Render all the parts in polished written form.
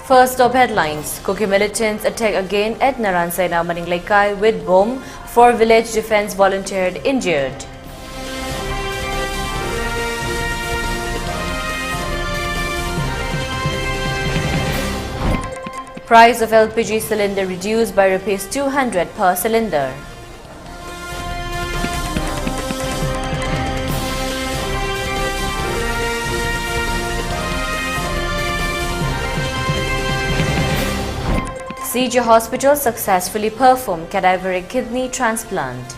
First top headlines, Kuki militants attack again at Naransena Maninglekai with bomb, 4 village defense volunteered injured. Price of LPG cylinder reduced by Rs 200 per cylinder. CJ Hospital successfully performed cadaveric kidney transplant.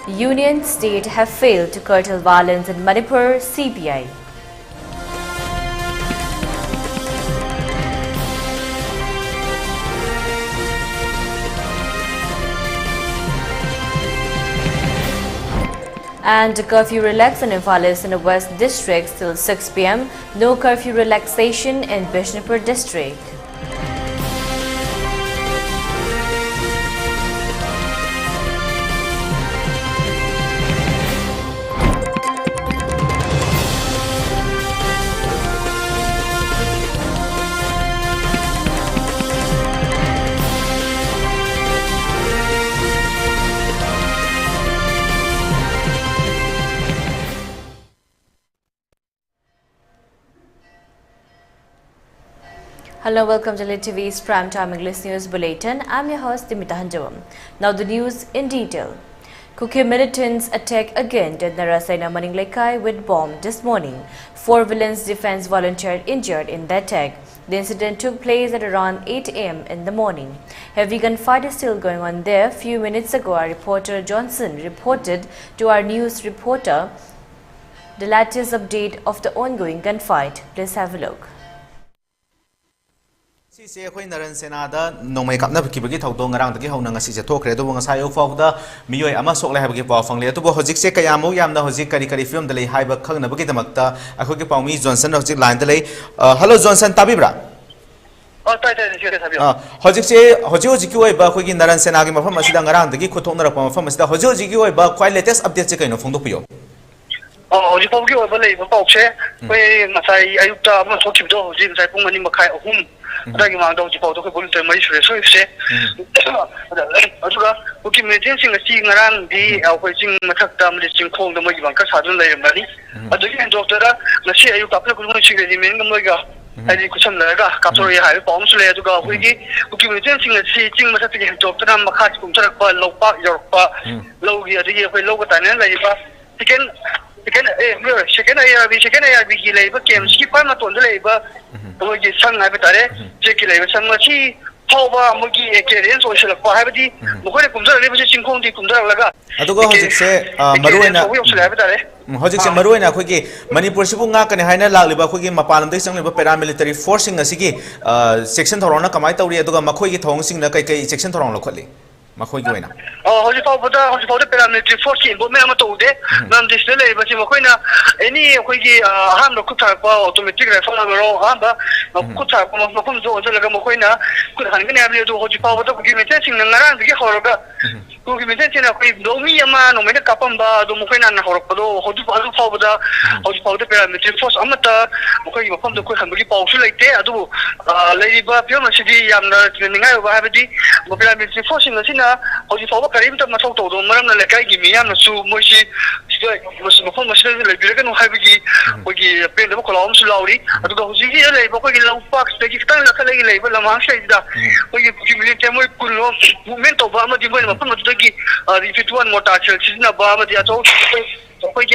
Union state have failed to curtail violence in Manipur, CBI. And curfew relaxed in Imphal in the West District till 6 p.m. No curfew relaxation in Bishnupur District. Hello, welcome to ELITETV's Primetime English News Bulletin. I'm your host Deemita. Now the news in detail. Kuki militants attack again at Naransena Maninglekai with bomb this morning. 4 village defense volunteers injured in the attack. The incident took place at around 8 a.m. in the morning. Heavy gunfight is still going on there. Few minutes ago, our reporter Johnson reported to our news reporter the latest update of the ongoing gunfight. Please have a look. Sisi akoi Naransena da nomai kapna bagi thaudong ngarang dagi hauna ngasi se thokre do ngasai u fawda miyoi ama soklai habagi paw fangle to bo hojik se kayamu yamna hojik kari film dalai haiba khangna bagi damakta akoi ke pawmi Johnson hojik line dalai hello Johnson tabibra tai tabi hojik se hojik ki oi ba akoi ki Naransena gi mafam asida ngarang dagi khothong narak mafam asida hojik ki oi ba kwai latest update se kaino phongdok piyo hojik pawgi oi ba lei ba pawse koi ngasai ayukta ama thokibdo hojik sai pung ani makhai ahum Dagi mang dau jipau dok boleh terima isu reso ise. Aduga, Kuki militants sing si ngarang di aku sing masak dam di sing kong dam lagi bangka sadun lagi bani. Aduga yang doktor dah nasi ayu kapal kulung sing di main kam lagi. Adi kusam lagi kapal ya hai pom sule aduga Kuki militants sing sing masak tiga doktor dah makat kumcar apa lopak yorpa logi aduga aku log tanya lagi ba. Second ayah bigi lagi ba kem si pa matun lagi ba. Mungkin sang apa tadi, cekil lagi sang macam tawa mungkin ekeren sosial apa apa di, mungkin kumzar lagi macam singkong di kumzar laga. Aduga hojik se maruai na koi ki Manipur sipu nga kane haina lag liba koi ki mapalam dek sang liba paramilitary forcing asi ki section thorong na kamai tauri aduga makoi ki thong sing na kai section thorong lo kholi. Makoi ki waina. Hojik pauda paramilitary forcing bo me ama tu de, nam display lagi macam makoi na ini koi ki ham lo kutar pa automatic rifle na mero ham ba kutar pa makum zo laga makoi na kutar kan ni abli tu hojik pauda koi macam sing ngarang dek horoga. Koi macam sing na koi domi ama no me na kapam ba do makoi na horok pa do hojik pauda paramilitary force ama ta makoi makum do koi kan bagi pausu lagi te adu lagi ba pion masih di yang na ningai ba habdi paramilitary force ni sih hojik pauda karim tu masuk tu malam na lekai gini yang nasu masih makum masih lagi kan habdi bagi pen tu kalau lauri adu hojik ni lagi bagi lampak lagi kita lagi lama saya dah bagi militant moi kulo movement tu ba mati boleh makum tu lagi rifituan motor sih na ba mati atau bagi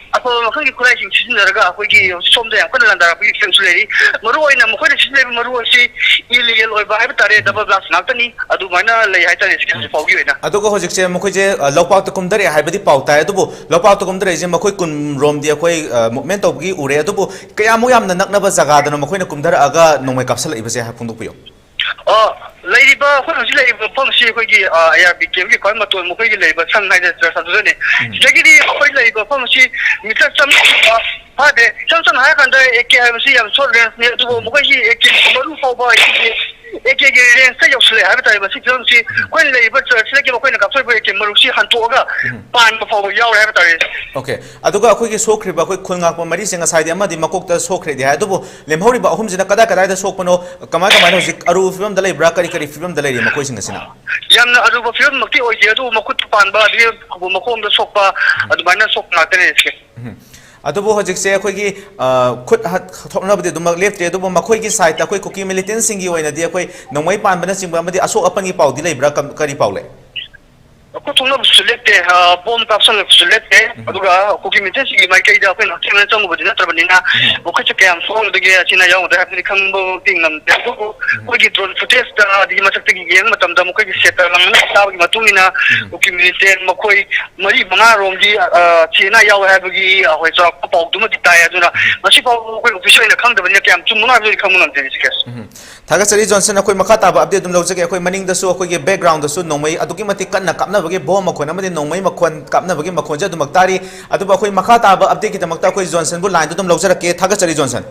apa makan kita kurang sih neraga bagi somda yang kena landar bagi sensulari maruai nama kau sih lebih maruai sih illegal oi bahaya tare double blast nak ni adu mana leh hai tare sih paugi wena adu ko hojik se makoi je lopau to kumdare hai badi pauta adu bo lopau to kumdare je makoi kun rom dia koi movement to bagi ure adu bo kaya mo yam nak na ba jaga da makoi na kumdare aga nongmai kapsal iba se ha pungduk piyo lady ba kung sila iba pang si ko gi ya bikin gi ko matun mo ko gi leba sang hai da sa du ne jadi di ko leba pang si mita sam ha de sam hai kan da ek hai si am so ne tu mo ko gi ek maru fo ba AKG range yosle have time si film si when labor church like ko na kapsoi ko ke marusi hantoga pan ko fo yaw have time okay aduga akhoi gi sokri ba khoi khulngak pa mari singa saidi amadi makok ta sokre di ha dubu lemhori ba ahum jina kada kada da sokpano kama kama no jik aru film dalai bra kari kari film dalai ri makoi singa sina yamna aru ba film makti oi je du makut pan ba di ko makom da sokpa adu bana sokna tene ske अदुबो हजिक से अखोई की खुद थोनबदि दुम लेफ्टे अदुबो मखोई की side अखोई cookie militant सिंगी ओइनदि अखोई नोंमै पानबना सिंग अमदि असोक अपनी पाउदि Lebra करी Paule ko thongna select bom caption select aduga ko ki message gi mai kai da ko na chana chang bu dina trabani na ko ka chake am phone de ge china yaw da hapni kham bo ting nam de ko gi drone footage da di ma chak gi geng matam da mo ko gi set lang na ta gi matung ina ko ki military mo koi mari manga rom gi china yaw ha bu gi hoi cha ko pau du ma di ta ya duna ma si pau ko official ina khang da ban ya kam chung na bi kham nam de ni kes थागा सरी Johnson अखोई मखा ताबा update दुम लौजगे अखोई मनिंग दसु अखोई के background दसु नोंमै अदुकी मति कन्ना कापना बगे बो मखोन अमदि नोंमै मखोन कापना बगे मखोन जे दुमक तारी अदुबा अखोई मखा ताबा अपडेट की दमकता अखोई जॉनसन बु लाइन दुम लौजरके थागा सरी Johnson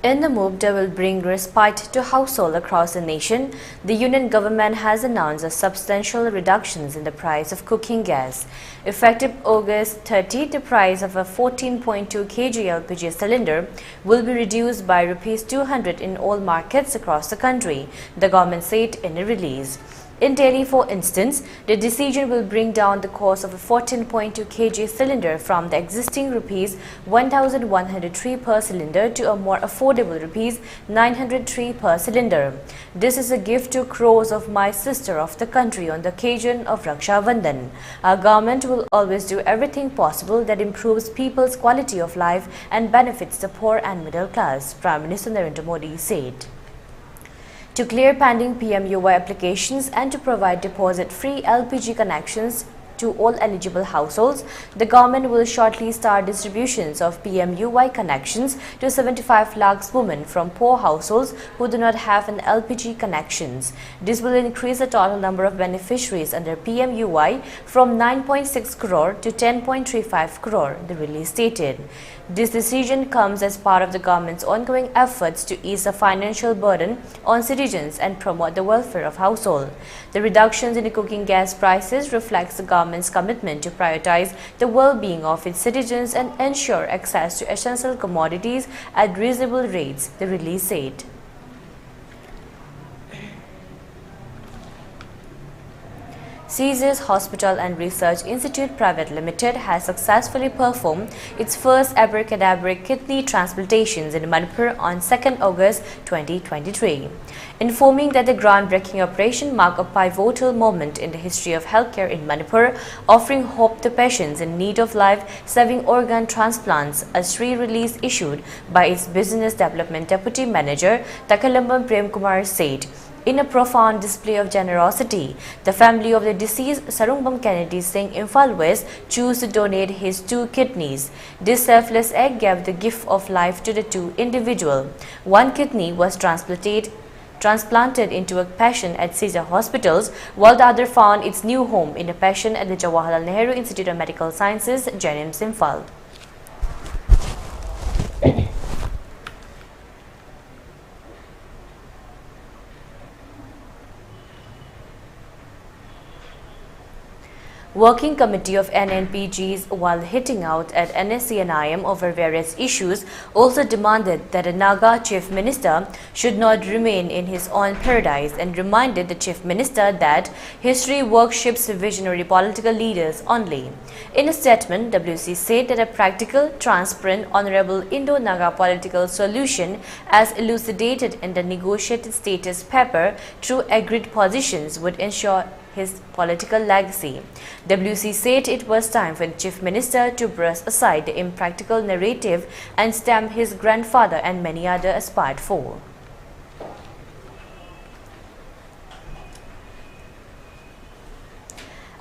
In the move that will bring respite to households across the nation, the union government has announced a substantial reductions in the price of cooking gas. Effective August 30, the price of a 14.2 kg LPG cylinder will be reduced by Rs 200 in all markets across the country, the government said in a release. In Delhi, for instance, the decision will bring down the cost of a 14.2 kg cylinder from the existing Rs 1,103 per cylinder to a more affordable Rs 903 per cylinder. This is a gift to crores of my sister of the country on the occasion of Raksha Bandhan. Our government will always do everything possible that improves people's quality of life and benefits the poor and middle class, Prime Minister Narendra Modi said. To clear pending PMUY applications and to provide deposit-free LPG connections to all eligible households, the government will shortly start distributions of PMUY connections to 75 lakhs women from poor households who do not have an LPG connections. This will increase the total number of beneficiaries under PMUY from 9.6 crore to 10.35 crore, the release stated. This decision comes as part of the government's ongoing efforts to ease the financial burden on citizens and promote the welfare of households. The reductions in the cooking gas prices reflects the government's commitment to prioritize the well-being of its citizens and ensure access to essential commodities at reasonable rates, the release said. Caesars Hospital and Research Institute Private Limited has successfully performed its first ever cadaveric kidney transplantations in Manipur on 2nd August 2023, informing that the groundbreaking operation marked a pivotal moment in the history of healthcare in Manipur, offering hope to patients in need of life-saving organ transplants. A Sri release issued by its Business Development Deputy Manager Takalambam Prem Kumar said. In a profound display of generosity, the family of the deceased Sarungbam Kennedy Singh Imphal West chose to donate his 2 kidneys. This selfless act gave the gift of life to the 2 individuals. 1 kidney was transplanted into a patient at Caesar Hospitals, while the other found its new home in a patient at the Jawaharlal Nehru Institute of Medical Sciences, JNIMS Imphal. Working Committee of NNPGs, while hitting out at NSCNIM over various issues, also demanded that a Naga Chief Minister should not remain in his own paradise and reminded the Chief Minister that history worships visionary political leaders only. In a statement, WC said that a practical, transparent, honorable Indo-Naga political solution as elucidated in the negotiated status paper through agreed positions would ensure his political legacy. WC said it was time for the Chief Minister to brush aside the impractical narrative and stamp his grandfather and many others aspired for.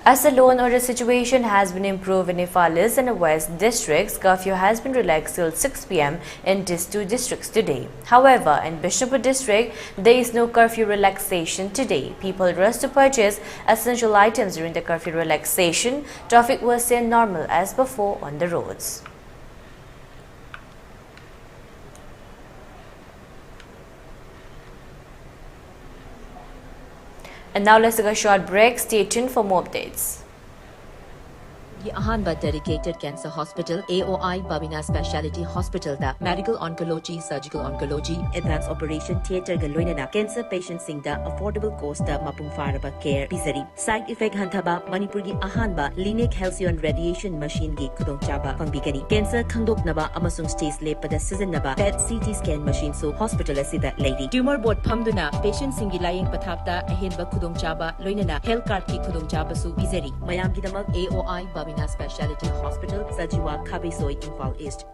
As the law and order situation has been improved in Nepalese and the West districts, curfew has been relaxed till 6 p.m. in these 2 districts today. However, in Bishnupur district, there is no curfew relaxation today. People rushed to purchase essential items during the curfew relaxation. Traffic was seen normal as before on the roads. And now let's take a short break. Stay tuned for more updates. Ahanba dedicated cancer hospital AOI Babina Speciality Hospital da medical oncology, surgical oncology, advanced operation theater galoinana cancer patients singda affordable cost da mapung faraba care pisari side effect hantaba Manipur gi Ahanba Lineage Halcyon radiation machine gi khudong chaba pangbigani cancer khangdoknaba amasung stage lepada sizinaba PET CT scan machine so hospital asida lady tumor board phamduna patient singi laying pathapta ahenba khudong chaba loinana health card ki khudong chaba su pisari mayam gi damak AOI Babina Speciality Hospital, Sajiwa Kabisoi, Imphal East.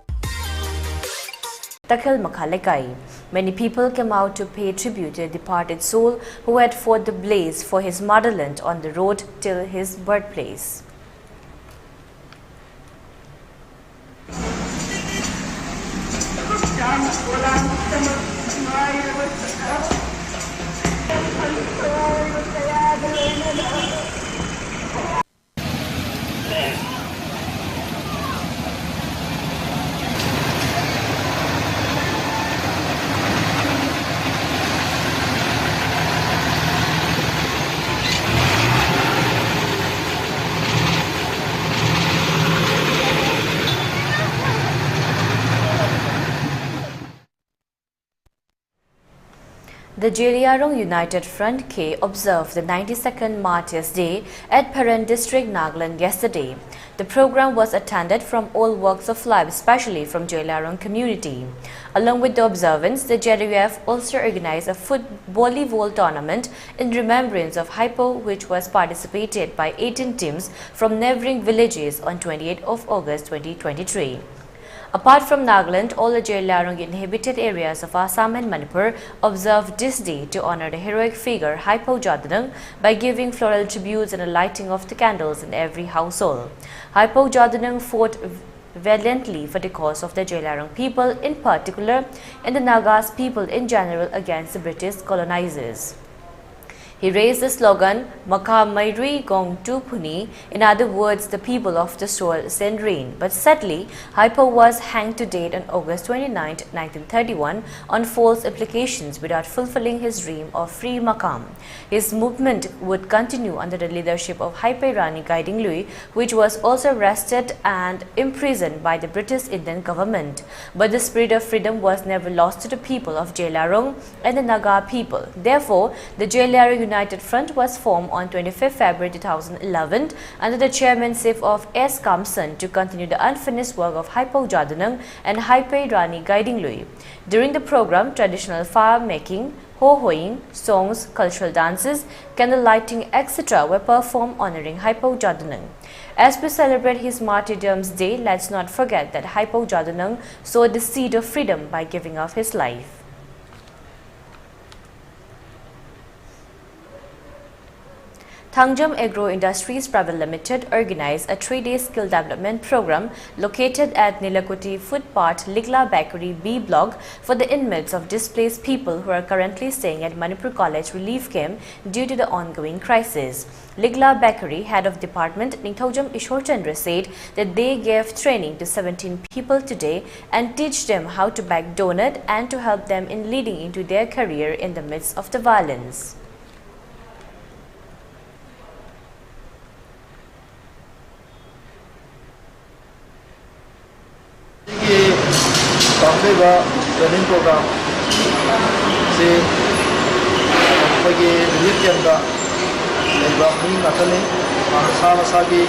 Takhil Makhalekai. Many people came out to pay tribute to a departed soul who had fought the blaze for his motherland on the road till his birthplace. The Jeliarong United Front K observed the 92nd Martyrs Day at Paran District, Nagaland yesterday. The program was attended from all walks of life, especially from Jeliarong community. Along with the observance, the JDUF also organized a volleyball tournament in remembrance of Hypo, which was participated by 18 teams from neighboring villages on 28th of August 2023. Apart from Nagaland, all the Jeliarong inhabited areas of Assam and Manipur observed this day to honor the heroic figure Hypo Jadanang by giving floral tributes and a lighting of the candles in every household. Hypo Jadanang fought valiantly for the cause of the Jeliarong people in particular and the Nagas people in general against the British colonizers. He raised the slogan, Maka Mairi Gong Tupuni, in other words, the people of the soil send rain. But sadly, Hypo was hanged to date on August 29, 1931 on false applications without fulfilling his dream of free Makam. His movement would continue under the leadership of Hype Rani Guiding Lui, which was also arrested and imprisoned by the British Indian government. But the spirit of freedom was never lost to the people of Jeliarong and the Naga people. Therefore, the Jeliarong United Front was formed on 25 February 2011 under the chairmanship of S. Kamsan to continue the unfinished work of Hypo Jadanang and Hype Rani Guiding Lui. During the program, traditional fire making, ho-hoing, songs, cultural dances, candle lighting, etc. were performed honoring Hypo Jadanang. As we celebrate his Martyrdom's Day, let's not forget that Hypo Jadanang sowed the seed of freedom by giving up his life. Thangjam Agro Industries Private Limited organized a 3-day skill development program located at Nilakuti Footpath Ligla Bakery B block for the inmates of displaced people who are currently staying at Manipur College Relief Camp due to the ongoing crisis. Ligla Bakery Head of Department Ningthaujam Ishor Chandra said that they gave training to 17 people today and teach them how to bake donut and to help them in leading into their career in the midst of the violence. Training program से relief camp का मसा मसा की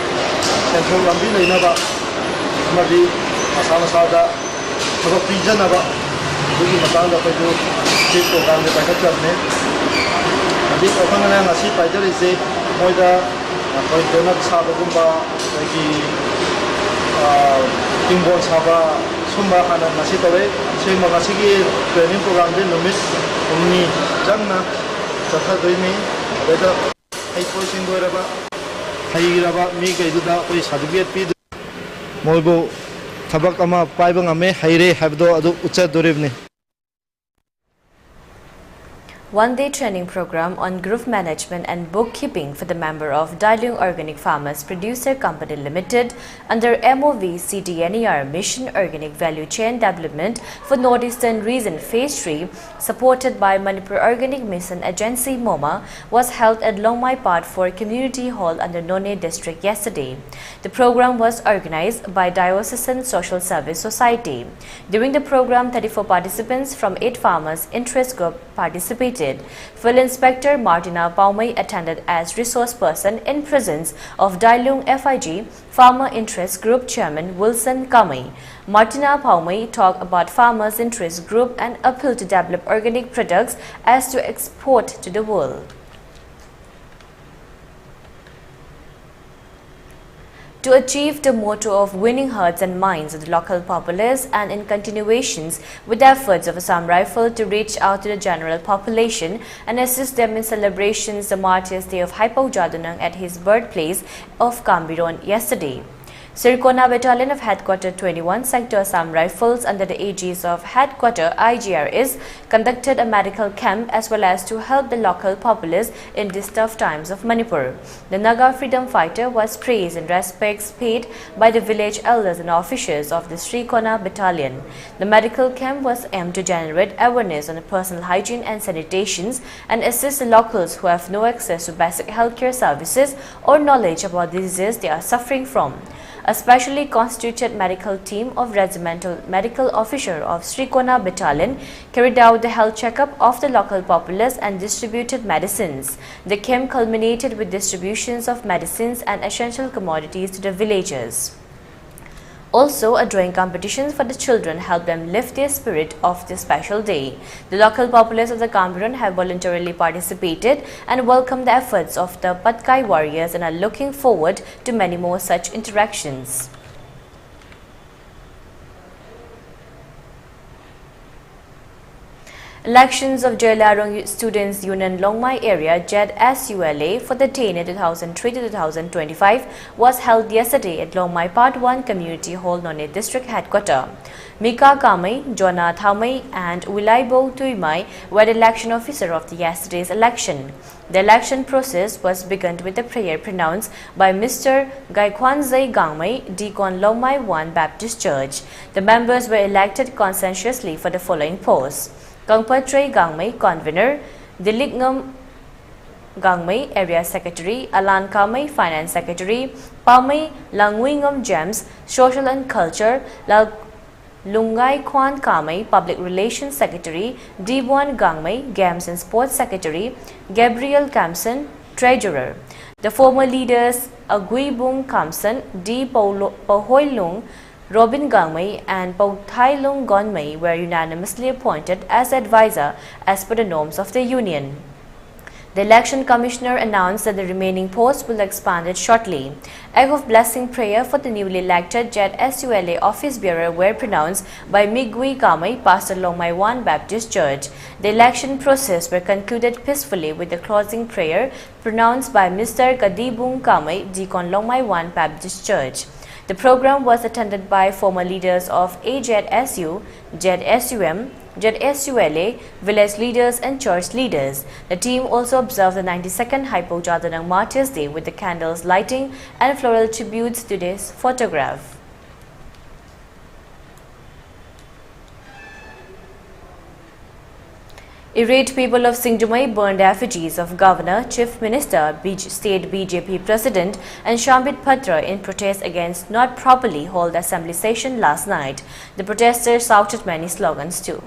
central लंबी लेना मसा मसा थोड़ा पीजनब प्रोग्राम के पाखने अभी अखंग पाइजरीसे मोद डोनट साबगुब किंगबोल साब सूब हाँ तौर की ट्रेनिंग प्रोग्राम से नुमित हमनी चंगना चथदनी हईरब मी कईदुदा सर्टिफिकेट पी मोबू थबक पाइब ngame हईरे है उच्चदोरीबने. one-day training program on group management and bookkeeping for the member of Dailung Organic Farmers Producer Company Limited under MOV CDNER Mission Organic Value Chain Development for Northeastern Region Phase 3, supported by Manipur Organic Mission Agency MOMA, was held at Longmai Part 4 Community Hall under None District yesterday. The program was organized by Diocesan Social Service Society. During the program, 34 participants from 8 farmers interest group participated. Field Inspector Martina Paumai attended as resource person in presence of Dailung FIG Farmer Interest Group Chairman Wilson Kamai. Martina Paumai talked about Farmers Interest Group and appealed to develop organic products as to export to the world. To achieve the motto of winning hearts and minds of the local populace and in continuations with the efforts of Assam Rifle to reach out to the general population and assist them in celebrations the Martyrs Day of Haipau Jadunang at his birthplace of Kambiron yesterday. Sirkona Battalion of Headquarter 21 Sector Assam Rifles under the aegis of Headquarter IGRS conducted a medical camp as well as to help the local populace in these tough times of Manipur. The Naga freedom fighter was praised and respects paid by the village elders and officers of the Sirkona Battalion. The medical camp was aimed to generate awareness on personal hygiene and sanitations and assist the locals who have no access to basic healthcare services or knowledge about the disease they are suffering from. A specially constituted medical team of Regimental Medical Officer of Sirkona Battalion carried out the health checkup of the local populace and distributed medicines. The camp culminated with distributions of medicines and essential commodities to the villagers. Also, a drawing competition for the children helped them lift their spirit of this special day. The local populace of the Kambiron have voluntarily participated and welcomed the efforts of the Patkai warriors and are looking forward to many more such interactions. Elections of Jelarong Students Union Longmai area JED-SULA for the tenure 2003-2025 was held yesterday at Longmai Part 1 Community Hall, None District Headquarter. Mika Kamai, Jona Thamai and Wilaibo Tuimai were the election officer of the yesterday's election. The election process was begun with a prayer pronounced by Mr. Gaikwanzai Gangmai, Deacon Longmai 1 Baptist Church. The members were elected consensuously for the following posts: Gangpatre Gangmai, Convener; Dilignam Gangmai, Area Secretary; Alan Kamai, Finance Secretary; Pamai Langwingam James, Social and Culture; Lungai Kwan Kamai, Public Relations Secretary; Dibuan Gangmai, Games and Sports Secretary; Gabriel Kamson, Treasurer. The former leaders Aguibung Kamson, D. Pahoilung, Robin Gangmai and Pauthailung Gonmai were unanimously appointed as advisor as per the norms of the union. The election commissioner announced that the remaining posts will expand it shortly. Egg of blessing prayer for the newly elected JED-SULA office bearer were pronounced by Migui Kamai, Pastor Longmai 1 Baptist Church. The election process were concluded peacefully with the closing prayer pronounced by Mr. Kadibung Kamai, Deacon Longmai 1 Baptist Church. The program was attended by former leaders of AJSU, JED-SUM, JED-SULA, village leaders and church leaders. The team also observed the 92nd Haipau Jadunang Martyrs Day with the candles lighting and floral tributes to this photograph. Irate people of Singdumai burned effigies of Governor, Chief Minister, State BJP President and Shambit Patra in protest against not properly held assembly session last night. The protesters shouted many slogans too.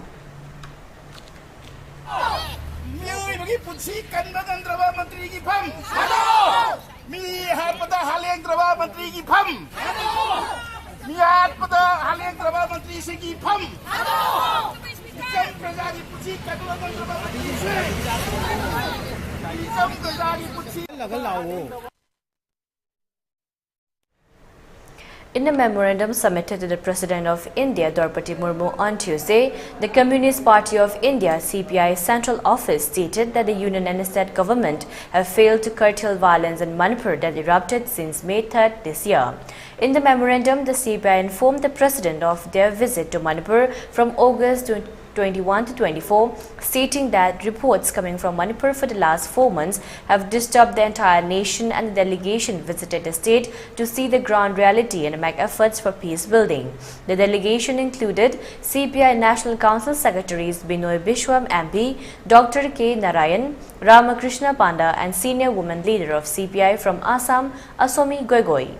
In a memorandum submitted to the President of India, Draupadi Murmu, on Tuesday, the Communist Party of India (CPI) Central Office stated that the Union and State government have failed to curtail violence in Manipur that erupted since May 3rd this year. In the memorandum, the CPI informed the President of their visit to Manipur from August 21 to 24, stating that reports coming from Manipur for the last 4 months have disturbed the entire nation, and the delegation visited the state to see the ground reality and make efforts for peace building. The delegation included CPI National Council Secretaries Binoy Bishwam MP, Dr. K. Narayan, Ramakrishna Panda and senior woman leader of CPI from Assam, Asomi Goigoi.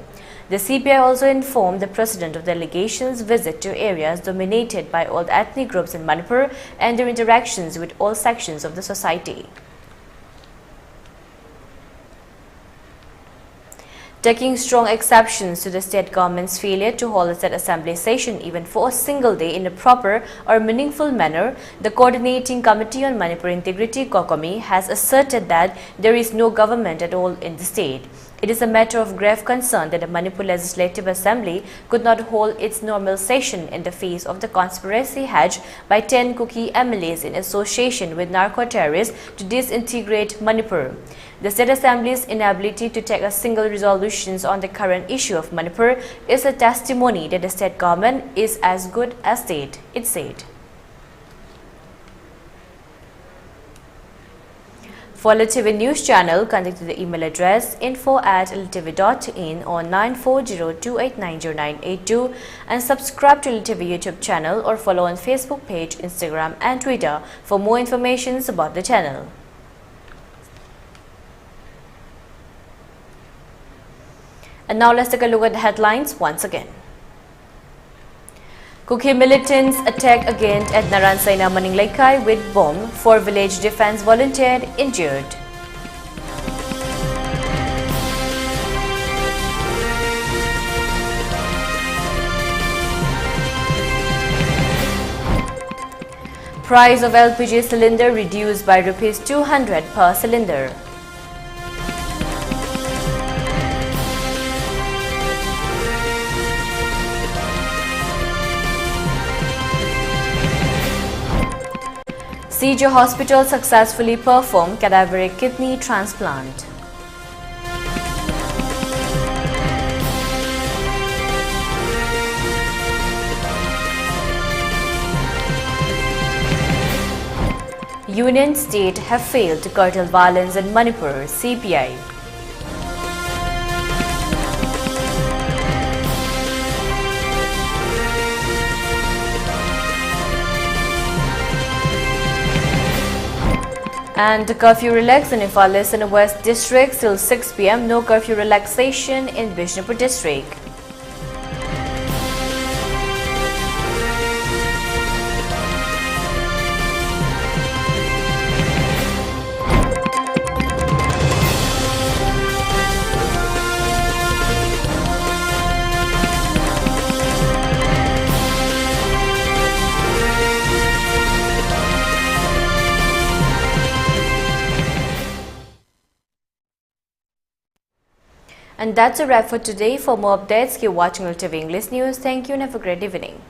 The CPI also informed the president of the delegation's visit to areas dominated by all ethnic groups in Manipur and their interactions with all sections of the society. Taking strong exceptions to the state government's failure to hold a state assembly session even for a single day in a proper or meaningful manner, the Coordinating Committee on Manipur Integrity (COCOMI) has asserted that there is no government at all in the state. It is a matter of grave concern that the Manipur Legislative Assembly could not hold its normal session in the face of the conspiracy hatched by 10 Kuki MLAs in association with narco-terrorists to disintegrate Manipur. The State Assembly's inability to take a single resolution on the current issue of Manipur is a testimony that the state government is as good as state, it said. For ELITETV News Channel, contact the email address info@elitetv.in or 9402890982 and subscribe to ELITETV YouTube channel or follow on Facebook page, Instagram and Twitter for more information about the channel. And now let's take a look at the headlines once again. Kuki militants attack again at Naransaina Maninglaikai with bomb. 4 village defense volunteer injured. Price of LPG cylinder reduced by Rs 200 per cylinder. Siege Hospital successfully performed cadaveric kidney transplant. Union state have failed to curtail violence in Manipur, CPI. And the curfew relaxed in Ifalis in the West District till 6 p.m. No curfew relaxation in Bishnupur District. And that's a wrap for today. For more updates, keep watching ELITETV English News. Thank you and have a great evening.